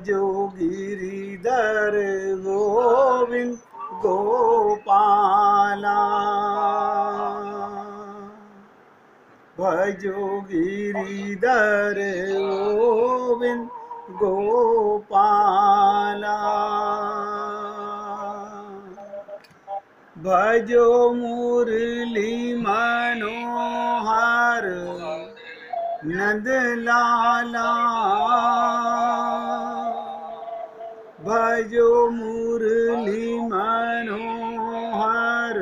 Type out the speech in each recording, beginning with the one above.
जो गिरिधर गोविंद गोपाला, भजो गिरिधर गोविंद गोपाला, भजो मुरली मनोहर नंद लाला, भजो मुरली मनोहर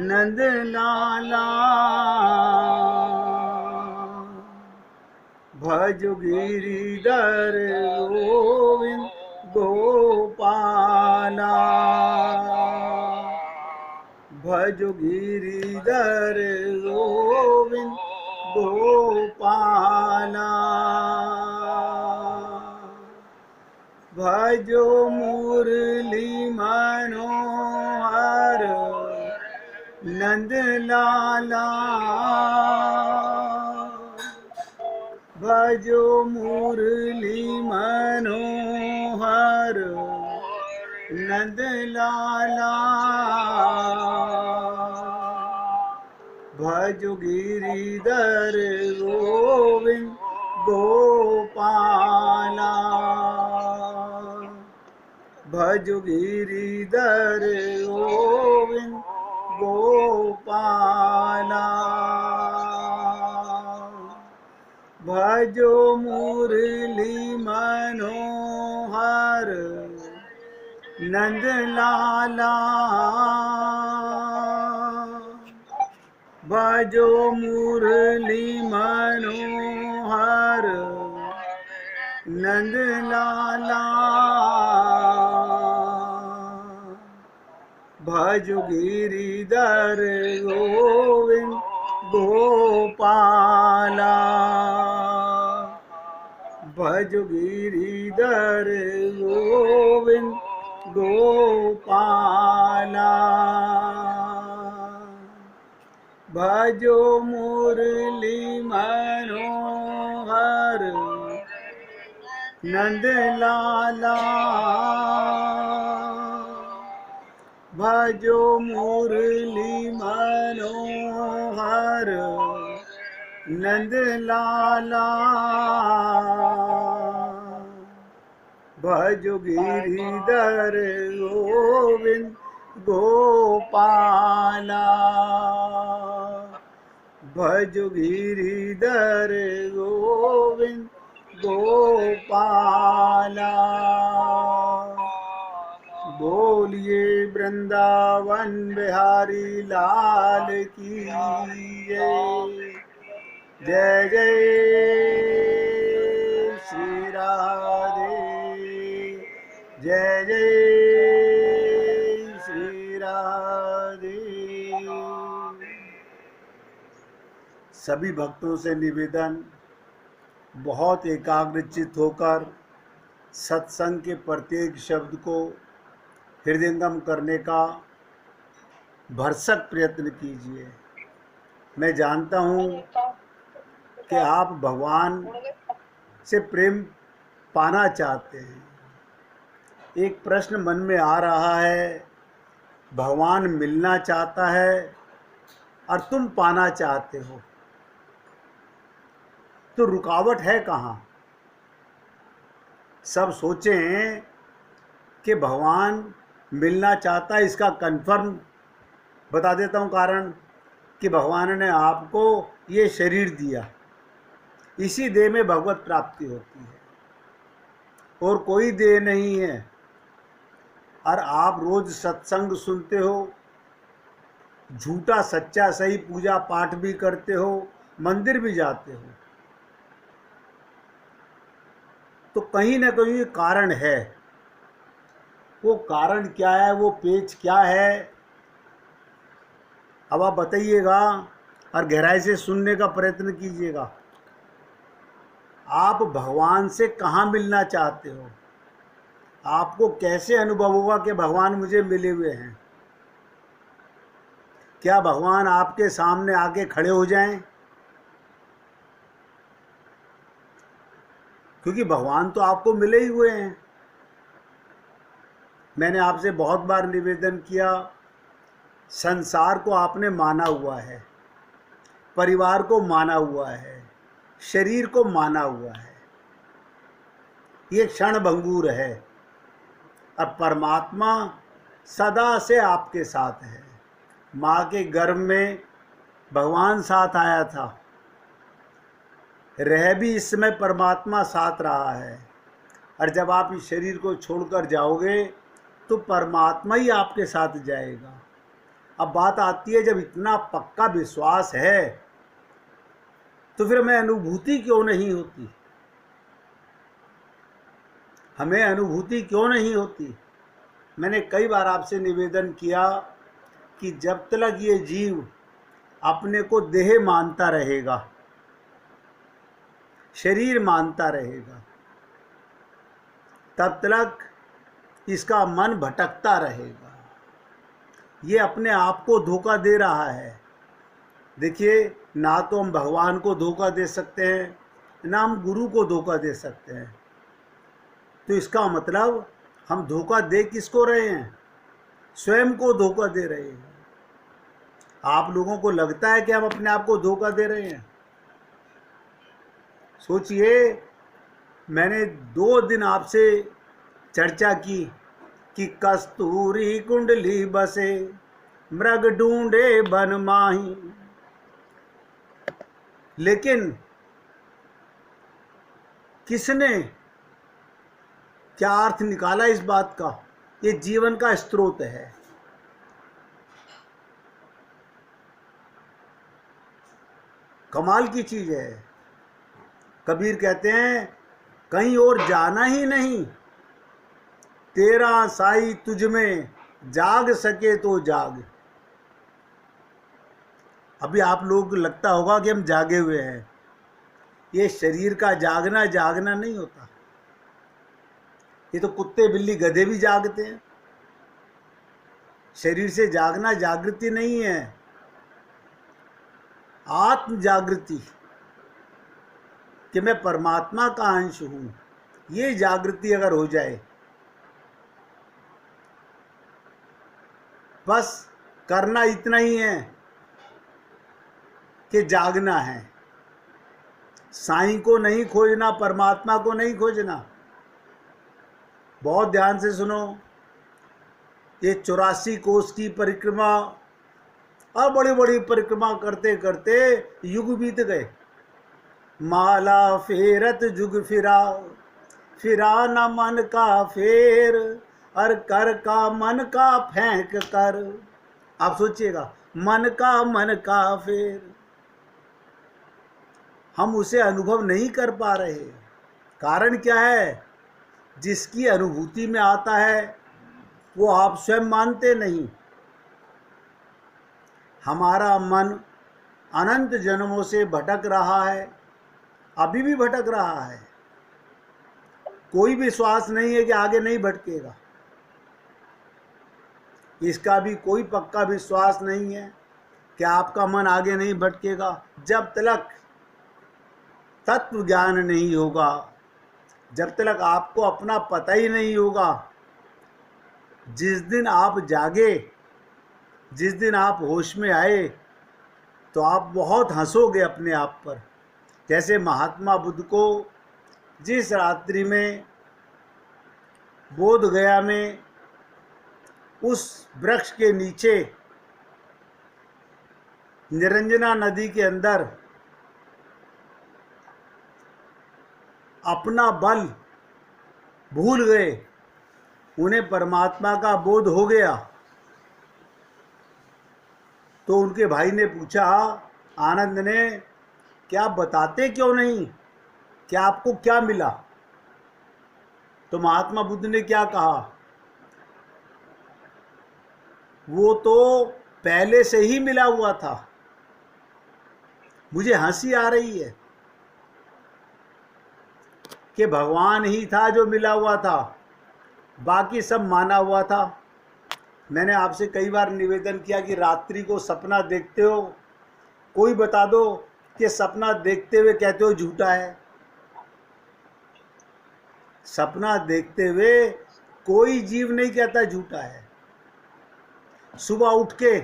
नंद लाला, भजो गिरिधर गोविंद गोपाला, भजो गिरिधर गोविंद गोपाला, भजो मुरली मनोहर नंद लाला, भजो मुरली मनोहर नंद लाला, भजो गिरिधर गोविंद गोपाला, भजो गिरिधर गोविंद गोपाला, भजो मुरली मनोहर नंद लाला, भजो मुरली मनोहर नंद लाला, भजो गिरिधर गोविंद गोपाला, भजो गिरिधर गोविंद गोपाला, भजो मुरली मनोहर नंद लाला, भजो मुरली मनोहर नंद लाला, भजो गिरिधर गोविंद गोपाला, भजो गिरिधर गोविंद गोपाला, बोलिए वृंदावन बिहारी लाल की जय जय श्री राधे, जय जय श्री राधे। सभी भक्तों से निवेदन, बहुत एकाग्रचित होकर सत्संग के प्रत्येक शब्द को हृदयंगम करने का भरसक प्रयत्न कीजिए। मैं जानता हूँ कि आप भगवान से प्रेम पाना चाहते हैं। एक प्रश्न मन में आ रहा है, भगवान मिलना चाहता है और तुम पाना चाहते हो, तो रुकावट है कहाँ? सब सोचें कि भगवान मिलना चाहता है, इसका कंफर्म बता देता हूँ कारण कि भगवान ने आपको ये शरीर दिया, इसी देह में भगवत प्राप्ति होती है और कोई देह नहीं है। और आप रोज सत्संग सुनते हो, झूठा सच्चा सही पूजा पाठ भी करते हो, मंदिर भी जाते हो, तो कहीं ना कहीं कारण है। वो कारण क्या है, वो पेच क्या है, अब आप बताइएगा और गहराई से सुनने का प्रयत्न कीजिएगा। आप भगवान से कहाँ मिलना चाहते हो? आपको कैसे अनुभव होगा कि भगवान मुझे मिले हुए हैं? क्या भगवान आपके सामने आके खड़े हो जाएं? क्योंकि भगवान तो आपको मिले ही हुए हैं। मैंने आपसे बहुत बार निवेदन किया, संसार को आपने माना हुआ है, परिवार को माना हुआ है, शरीर को माना हुआ है, ये क्षण भंगुर है। और परमात्मा सदा से आपके साथ है। माँ के गर्भ में भगवान साथ आया था, रह भी इस समय परमात्मा साथ रहा है। और जब आप इस शरीर को छोड़कर जाओगे तो परमात्मा ही आपके साथ जाएगा। अब बात आती है, जब इतना पक्का विश्वास है तो फिर हमें अनुभूति क्यों नहीं होती? हमें अनुभूति क्यों नहीं होती? मैंने कई बार आपसे निवेदन किया कि जब तक ये जीव अपने को देह मानता रहेगा, शरीर मानता रहेगा, तब तक इसका मन भटकता रहेगा। ये अपने आप को धोखा दे रहा है। देखिए, ना तो हम भगवान को धोखा दे सकते हैं, ना हम गुरु को धोखा दे सकते हैं। तो इसका मतलब हम धोखा दे किसको रहे हैं? स्वयं को धोखा दे रहे हैं। आप लोगों को लगता है कि हम अपने आप को धोखा दे रहे हैं? सोचिए, मैंने 2 दिन आपसे चर्चा की कि कस्तूरी कुंडली बसे, मृग ढूंढे बन माही। लेकिन किसने क्या अर्थ निकाला इस बात का? ये जीवन का स्रोत है। कमाल की चीज है। कबीर कहते हैं, कहीं और जाना ही नहीं, तेरा साई तुझ में, जाग सके तो जाग। अभी आप लोग को लगता होगा कि हम जागे हुए हैं। ये शरीर का जागना जागना नहीं होता। ये तो कुत्ते बिल्ली गधे भी जागते हैं। शरीर से जागना जागृति नहीं है, आत्म जागृति, कि मैं परमात्मा का अंश हूं। ये जागृति अगर हो जाए, बस करना इतना ही है कि जागना है। साईं को नहीं खोजना, परमात्मा को नहीं खोजना। बहुत ध्यान से सुनो, ये 84 कोस की परिक्रमा और बड़ी बड़ी परिक्रमा करते करते युग बीत गए। माला फेरत जुग फिरा, फिरा न मन का फेर, और कर का मन का फेंक कर। आप सोचिएगा, मन का फेर। हम उसे अनुभव नहीं कर पा रहे। कारण क्या है? जिसकी अनुभूति में आता है वो आप स्वयं मानते नहीं। हमारा मन अनंत जन्मों से भटक रहा है, अभी भी भटक रहा है। कोई विश्वास नहीं है कि आगे नहीं भटकेगा। इसका भी कोई पक्का विश्वास नहीं है कि आपका मन आगे नहीं भटकेगा, जब तक तत्व ज्ञान नहीं होगा, जब तक आपको अपना पता ही नहीं होगा। जिस दिन आप जागे, जिस दिन आप होश में आए, तो आप बहुत हंसोगे अपने आप पर। जैसे महात्मा बुद्ध को जिस रात्रि में बोध गया में उस वृक्ष के नीचे निरंजना नदी के अंदर अपना बल भूल गए, उन्हें परमात्मा का बोध हो गया, तो उनके भाई ने पूछा, आनंद ने, क्या बताते क्यों नहीं, क्या आपको क्या मिला? तो महात्मा बुद्ध ने क्या कहा, वो तो पहले से ही मिला हुआ था। मुझे हंसी आ रही है कि भगवान ही था जो मिला हुआ था, बाकी सब माना हुआ था। मैंने आपसे कई बार निवेदन किया कि रात्रि को सपना देखते हो, कोई बता दो कि सपना देखते हुए कहते हो झूठा है। सपना देखते हुए कोई जीव नहीं कहता झूठा है। सुबह उठ के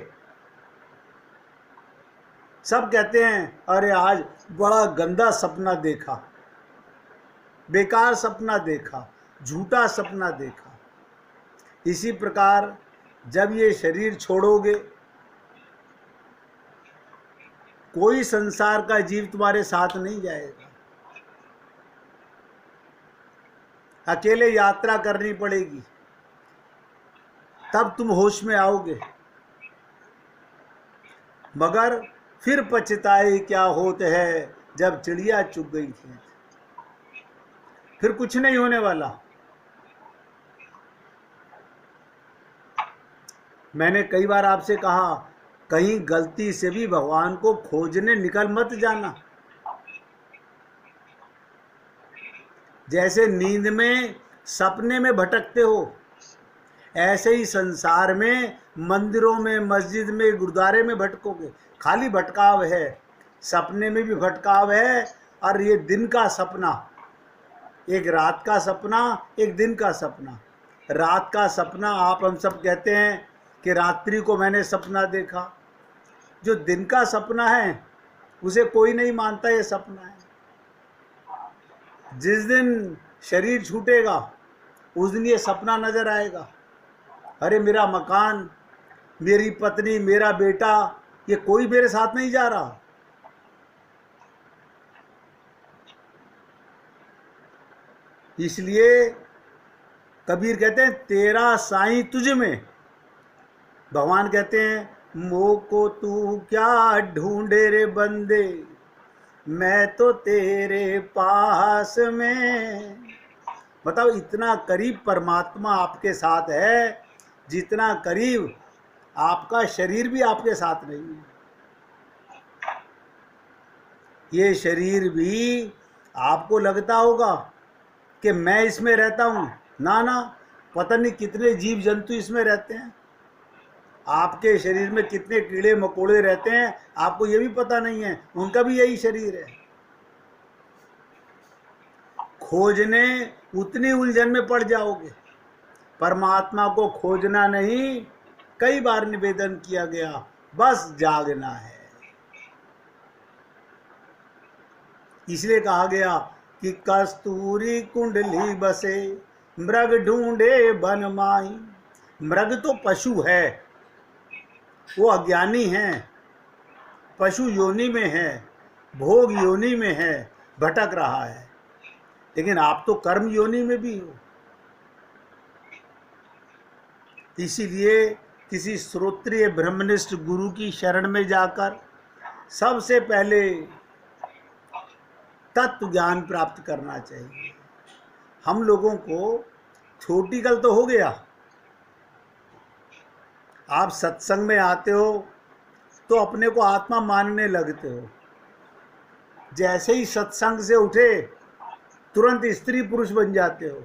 सब कहते हैं अरे आज बड़ा गंदा सपना देखा, बेकार सपना देखा, झूठा सपना देखा। इसी प्रकार जब ये शरीर छोड़ोगे, कोई संसार का जीव तुम्हारे साथ नहीं जाएगा, अकेले यात्रा करनी पड़ेगी, तब तुम होश में आओगे। मगर फिर पछताए क्या होते है जब चिड़िया चुग गई थी। फिर कुछ नहीं होने वाला। मैंने कई बार आपसे कहा, कहीं गलती से भी भगवान को खोजने निकल मत जाना। जैसे नींद में सपने में भटकते हो, ऐसे ही संसार में मंदिरों में, मस्जिद में, गुरुद्वारे में भटकोगे। खाली भटकाव है, सपने में भी भटकाव है। और ये दिन का सपना, एक रात का सपना, एक दिन का सपना। रात का सपना आप हम सब कहते हैं कि रात्रि को मैंने सपना देखा। जो दिन का सपना है उसे कोई नहीं मानता ये सपना है। जिस दिन शरीर छूटेगा उस दिन ये सपना नजर आएगा। अरे मेरा मकान, मेरी पत्नी, मेरा बेटा, ये कोई मेरे साथ नहीं जा रहा। इसलिए कबीर कहते हैं तेरा साईं तुझ में। भगवान कहते हैं मोह को तू क्या ढूंढे रे बंदे, मैं तो तेरे पास में। बताओ, इतना करीब परमात्मा आपके साथ है जितना करीब आपका शरीर भी आपके साथ नहीं है। ये शरीर भी आपको लगता होगा कि मैं इसमें रहता हूँ। ना ना, पता नहीं कितने जीव जंतु इसमें रहते हैं। आपके शरीर में कितने कीड़े मकोड़े रहते हैं आपको ये भी पता नहीं है। उनका भी यही शरीर है। खोजने उतनी उलझन में पड़ जाओगे। परमात्मा को खोजना नहीं, कई बार निवेदन किया गया, बस जागना है। इसलिए कहा गया कि कस्तूरी कुंडली बसे, मृग ढूंढे बन माई। मृग तो पशु है, वो अज्ञानी है, पशु योनि में है, भोग योनि में है, भटक रहा है। लेकिन आप तो कर्म योनि में भी हो। इसीलिए किसी श्रोत्रिय ब्रह्मनिष्ठ गुरु की शरण में जाकर सबसे पहले तत्व ज्ञान प्राप्त करना चाहिए। हम लोगों को छोटी गल तो हो गया, आप सत्संग में आते हो तो अपने को आत्मा मानने लगते हो। जैसे ही सत्संग से उठे तुरंत स्त्री पुरुष बन जाते हो।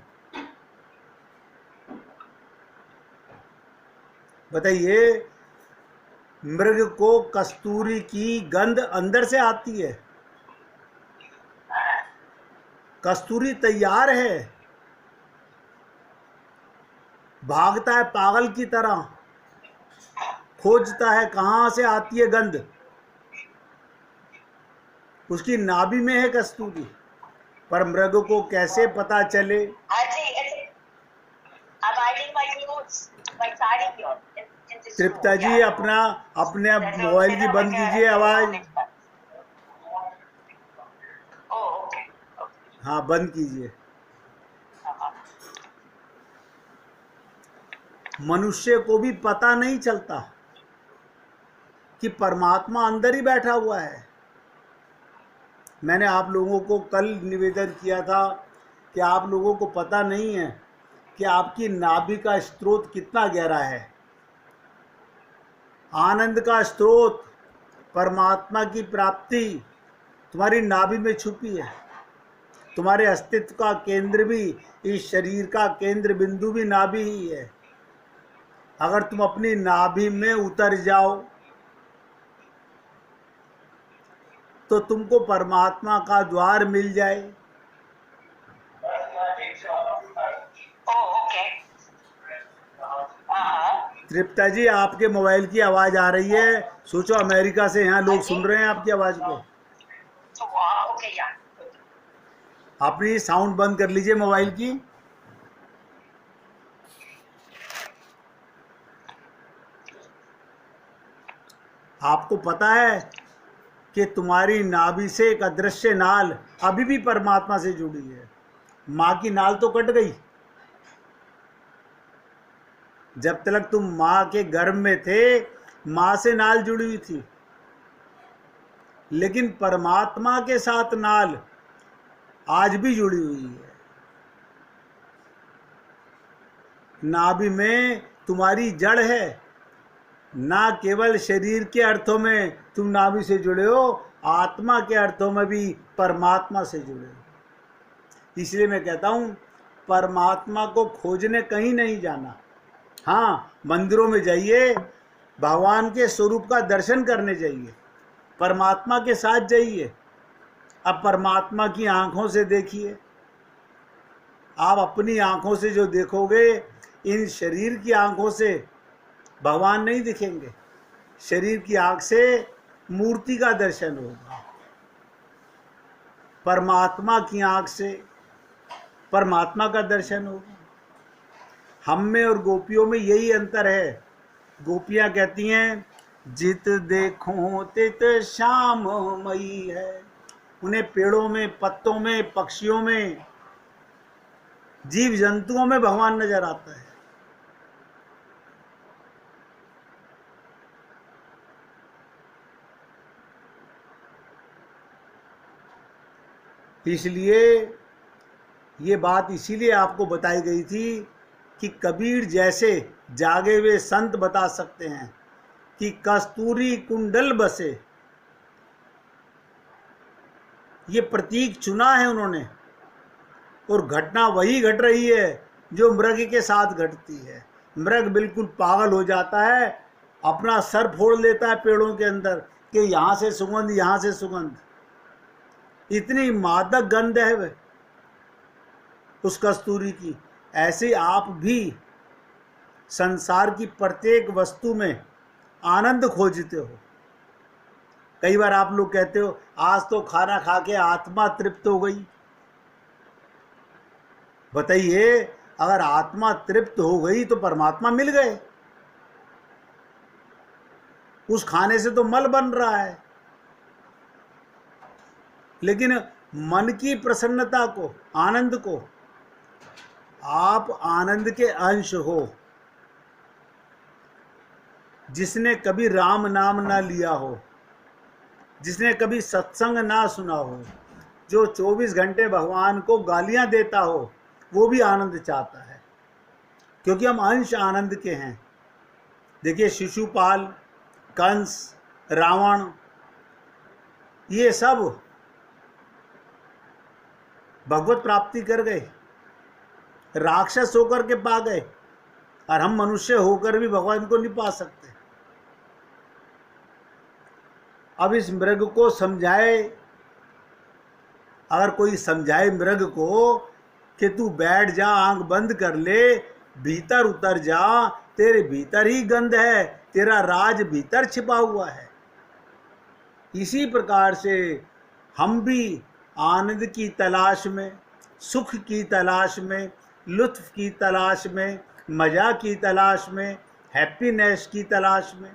बताइए, मृग को कस्तूरी की गंध अंदर से आती है। कस्तूरी तैयार है, भागता है पागल की तरह, खोजता है कहाँ से आती है गंध। उसकी नाभि में है कस्तूरी, पर मृग को कैसे पता चले? तृप्ता जी, अपने मोबाइल की बंद कीजिए आवाज। हाँ, बंद कीजिए। मनुष्य को भी पता नहीं चलता कि परमात्मा अंदर ही बैठा हुआ है। मैंने आप लोगों को कल निवेदन किया था कि आप लोगों को पता नहीं है कि आपकी नाभि का स्रोत कितना गहरा है। आनंद का स्रोत, परमात्मा की प्राप्ति तुम्हारी नाभि में छुपी है। तुम्हारे अस्तित्व का केंद्र भी, इस शरीर का केंद्र बिंदु भी नाभि ही है। अगर तुम अपनी नाभि में उतर जाओ तो तुमको परमात्मा का द्वार मिल जाए। तृप्ता जी, आपके मोबाइल की आवाज़ आ रही है। सोचो अमेरिका से यहाँ लोग सुन रहे हैं आपकी आवाज़ को। ओके यार, अपनी साउंड बंद कर लीजिए मोबाइल की। आपको पता है कि तुम्हारी नाभि से एक अदृश्य नाल अभी भी परमात्मा से जुड़ी है। माँ की नाल तो कट गई, जब तक तुम माँ के गर्भ में थे माँ से नाल जुड़ी हुई थी, लेकिन परमात्मा के साथ नाल आज भी जुड़ी हुई है। नाभि में तुम्हारी जड़ है। ना केवल शरीर के अर्थों में तुम नाभि से जुड़े हो, आत्मा के अर्थों में भी परमात्मा से जुड़े हो। इसलिए मैं कहता हूँ, परमात्मा को खोजने कहीं नहीं जाना। हाँ, मंदिरों में जाइए, भगवान के स्वरूप का दर्शन करने जाइए, परमात्मा के साथ जाइए। अब परमात्मा की आंखों से देखिए। आप अपनी आंखों से जो देखोगे, इन शरीर की आंखों से भगवान नहीं दिखेंगे। शरीर की आंख से मूर्ति का दर्शन होगा, परमात्मा की आंख से परमात्मा का दर्शन होगा। हम में और गोपियों में यही अंतर है। गोपियां कहती हैं, जित देखो तित श्याम मई है। उन्हें पेड़ों में, पत्तों में, पक्षियों में, जीव जंतुओं में भगवान नजर आता है। इसलिए ये बात इसीलिए आपको बताई गई थी कि कबीर जैसे जागे हुए संत बता सकते हैं कि कस्तूरी कुंडल बसे। ये प्रतीक चुना है उन्होंने, और घटना वही घट रही है जो मृग के साथ घटती है। मृग बिल्कुल पागल हो जाता है, अपना सर फोड़ लेता है पेड़ों के अंदर कि यहाँ से सुगंध, यहाँ से सुगंध। इतनी मादक गंध है उस कस्तूरी की। ऐसे आप भी संसार की प्रत्येक वस्तु में आनंद खोजते हो। कई बार आप लोग कहते हो, आज तो खाना खा के आत्मा तृप्त हो गई। बताइए, अगर आत्मा तृप्त हो गई तो परमात्मा मिल गए। उस खाने से तो मल बन रहा है। लेकिन मन की प्रसन्नता को, आनंद को, आप आनंद के अंश हो। जिसने कभी राम नाम ना लिया हो, जिसने कभी सत्संग ना सुना हो, जो 24 घंटे भगवान को गालियां देता हो, वो भी आनंद चाहता है, क्योंकि हम अंश आनंद के हैं। देखिए, शिशुपाल, कंस, रावण, ये सब भगवत प्राप्ति कर गए, राक्षस होकर के पा गए, और हम मनुष्य होकर भी भगवान को नहीं पा सकते। अब इस मृग को समझाए, अगर कोई समझाए मृग को कि तू बैठ जा, आंख बंद कर ले, भीतर उतर जा, तेरे भीतर ही गंध है, तेरा राज भीतर छिपा हुआ है। इसी प्रकार से हम भी आनंद की तलाश में, सुख की तलाश में, लुत्फ की तलाश में, मज़ा की तलाश में, हैप्पीनेस की तलाश में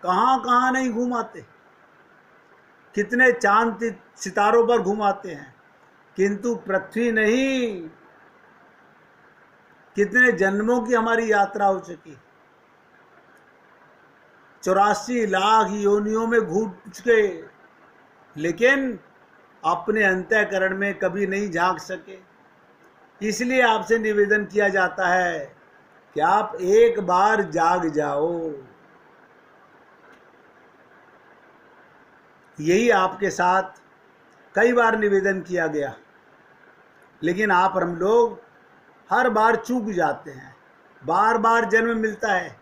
कहाँ कहाँ नहीं घुमाते। कितने चांद सितारों पर घुमाते हैं, किंतु पृथ्वी नहीं। कितने जन्मों की हमारी यात्रा हो चुकी, 84 लाख योनियों में घूम चुके, लेकिन अपने अंतःकरण में कभी नहीं झांक सके। इसलिए आपसे निवेदन किया जाता है कि आप एक बार जाग जाओ। यही आपके साथ कई बार निवेदन किया गया, लेकिन आप और हम लोग हर बार चूक जाते हैं। बार बार जन्म मिलता है।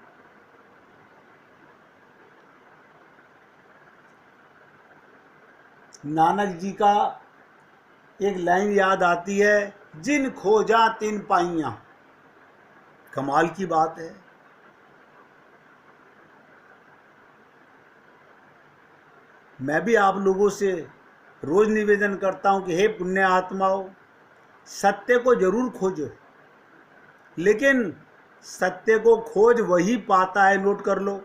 नानक जी का एक लाइन याद आती है, जिन खोजा तिन पाइयां। कमाल की बात है। मैं भी आप लोगों से रोज निवेदन करता हूं कि हे पुण्य आत्माओं, सत्य को जरूर खोजो, लेकिन सत्य को खोज वही पाता है, नोट कर लो,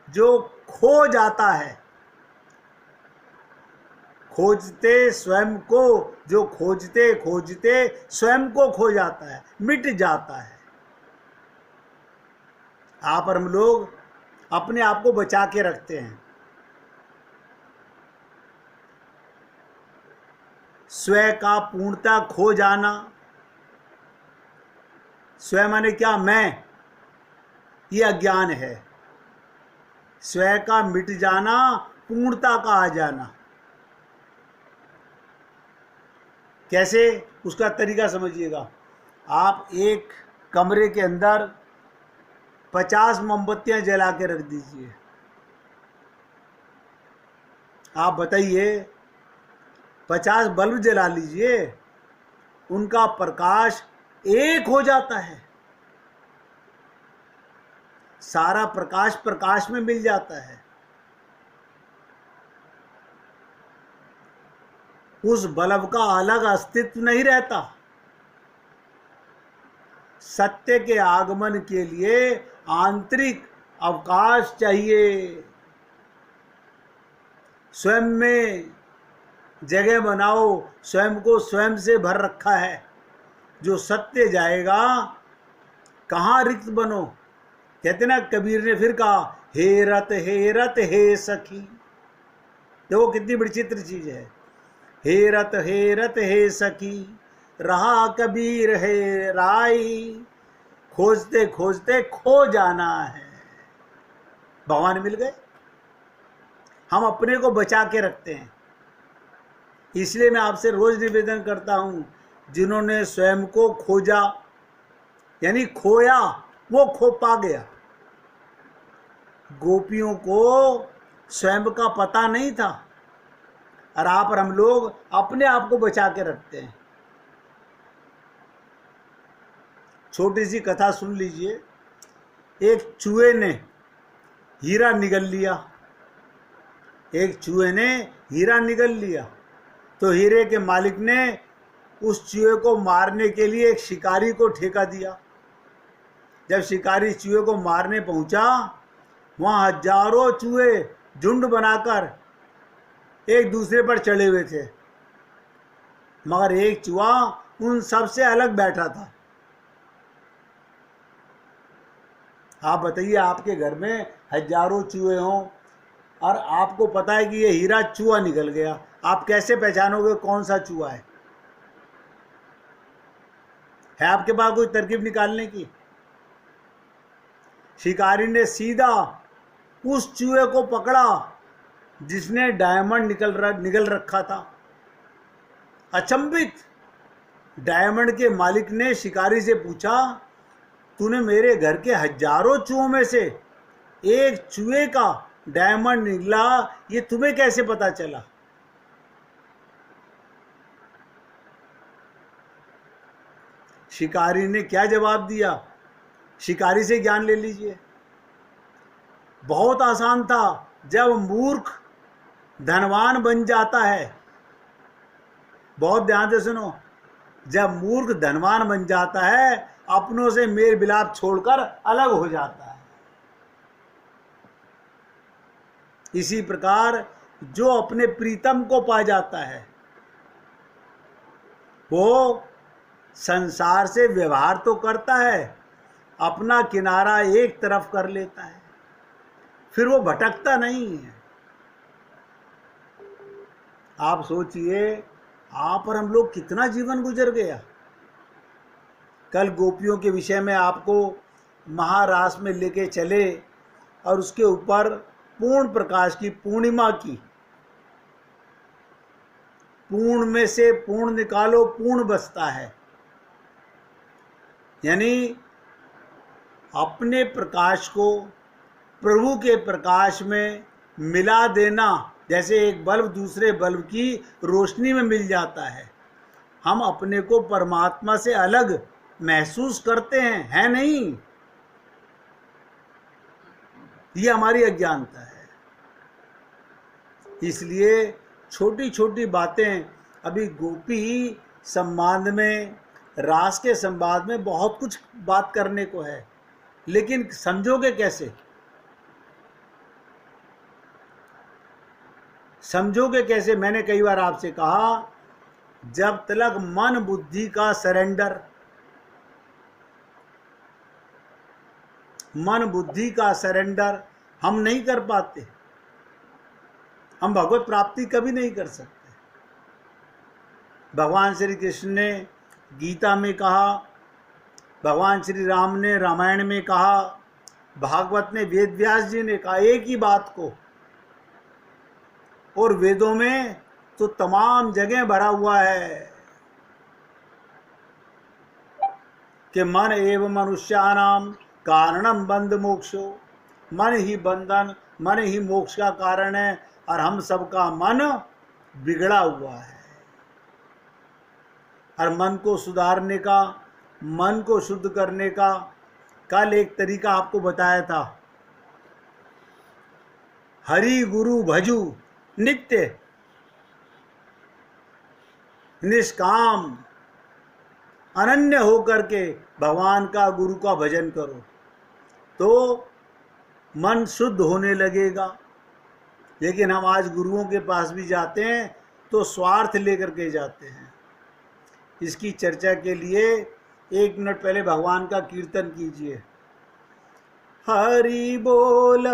जो खो जाता है। खोजते स्वयं को, जो खोजते खोजते स्वयं को खो जाता है, मिट जाता है। आप और हम लोग अपने आप को बचा के रखते हैं। स्वयं का पूर्णता खो जाना, स्वयं माने क्या, मैं, ये अज्ञान है। स्वयं का मिट जाना, पूर्णता का आ जाना। कैसे, उसका तरीका समझिएगा। आप एक कमरे के अंदर 50 मोमबत्तियां जला के रख दीजिए। आप बताइए, 50 बल्ब जला लीजिए, उनका प्रकाश एक हो जाता है, सारा प्रकाश प्रकाश में मिल जाता है। उस बल्ब का अलग अस्तित्व नहीं रहता। सत्य के आगमन के लिए आंतरिक अवकाश चाहिए। स्वयं में जगह बनाओ, स्वयं को स्वयं से भर रखा है। जो सत्य जाएगा, कहाँ रिक्त बनो। कहते ना, कबीर ने फिर कहा, हे रत हे सखी। देखो कितनी बड़ी चित्र चीज है। हे रत हे सखी, रहा कबीर है राई, खोजते खोजते खो जाना है। भगवान मिल गए। हम अपने को बचा के रखते हैं। इसलिए मैं आपसे रोज निवेदन करता हूं, जिन्होंने स्वयं को खोजा यानी खोया, वो खो पा गया। गोपियों को स्वयं का पता नहीं था, और आप और हम लोग अपने आप को बचा के रखते हैं। छोटी सी कथा सुन लीजिए। एक चूहे ने हीरा निगल लिया। एक चूहे ने हीरा निगल लिया, तो हीरे के मालिक ने उस चूहे को मारने के लिए एक शिकारी को ठेका दिया। जब शिकारी चूहे को मारने पहुंचा, वहां हजारों चूहे झुंड बनाकर एक दूसरे पर चढ़े हुए थे, मगर एक चूहा उन सबसे अलग बैठा था। आप बताइए, आपके घर में हजारों चूहे हों और आपको पता है कि ये हीरा चूहा निकल गया, आप कैसे पहचानोगे कौन सा चूहा है? आपके पास कोई तरकीब निकालने की? शिकारी ने सीधा उस चूहे को पकड़ा जिसने डायमंड निगल रखा था। अचंभित डायमंड के मालिक ने शिकारी से पूछा, तूने मेरे घर के हजारों चूहों में से एक चूहे का डायमंड निकला, ये तुम्हें कैसे पता चला? शिकारी ने क्या जवाब दिया? शिकारी से ज्ञान ले लीजिए। बहुत आसान था। जब मूर्ख धनवान बन जाता है, बहुत ध्यान से सुनो, जब मूर्ख धनवान बन जाता है, अपनों से मेल मिलाप छोड़कर अलग हो जाता है। इसी प्रकार जो अपने प्रीतम को पा जाता है, वो संसार से व्यवहार तो करता है, अपना किनारा एक तरफ कर लेता है, फिर वो भटकता नहीं है। आप सोचिए, आप और हम लोग कितना जीवन गुजर गया। कल गोपियों के विषय में आपको महारास में लेके चले और उसके ऊपर पूर्ण प्रकाश की पूर्णिमा की। पूर्ण में से पूर्ण निकालो, पूर्ण बचता है। यानी अपने प्रकाश को प्रभु के प्रकाश में मिला देना, जैसे एक बल्ब दूसरे बल्ब की रोशनी में मिल जाता है। हम अपने को परमात्मा से अलग महसूस करते हैं, है नहीं? ये हमारी अज्ञानता है। इसलिए छोटी छोटी बातें, अभी गोपी संवाद में, रास के संवाद में बहुत कुछ बात करने को है, लेकिन समझोगे कैसे? समझोगे कैसे? मैंने कई बार आपसे कहा, जब तक मन बुद्धि का सरेंडर, मन बुद्धि का सरेंडर हम नहीं कर पाते, हम भगवत प्राप्ति कभी नहीं कर सकते। भगवान श्री कृष्ण ने गीता में कहा, भगवान श्री राम ने रामायण में कहा, भागवत ने, वेद व्यास जी ने कहा एक ही बात को, और वेदों में तो तमाम जगह भरा हुआ है कि मन एवं मनुष्यानाम कारणम बंध मोक्षो, मन ही बंधन, मन ही मोक्ष का कारण है, और हम सबका मन बिगड़ा हुआ है। और मन को सुधारने का, मन को शुद्ध करने का कल एक तरीका आपको बताया था, हरि गुरु भजू नित्य निष्काम अनन्य होकर के भगवान का, गुरु का भजन करो, तो मन शुद्ध होने लगेगा। लेकिन हम आज गुरुओं के पास भी जाते हैं तो स्वार्थ लेकर के जाते हैं। इसकी चर्चा के लिए 1 मिनट पहले भगवान का कीर्तन कीजिए। हरि बोल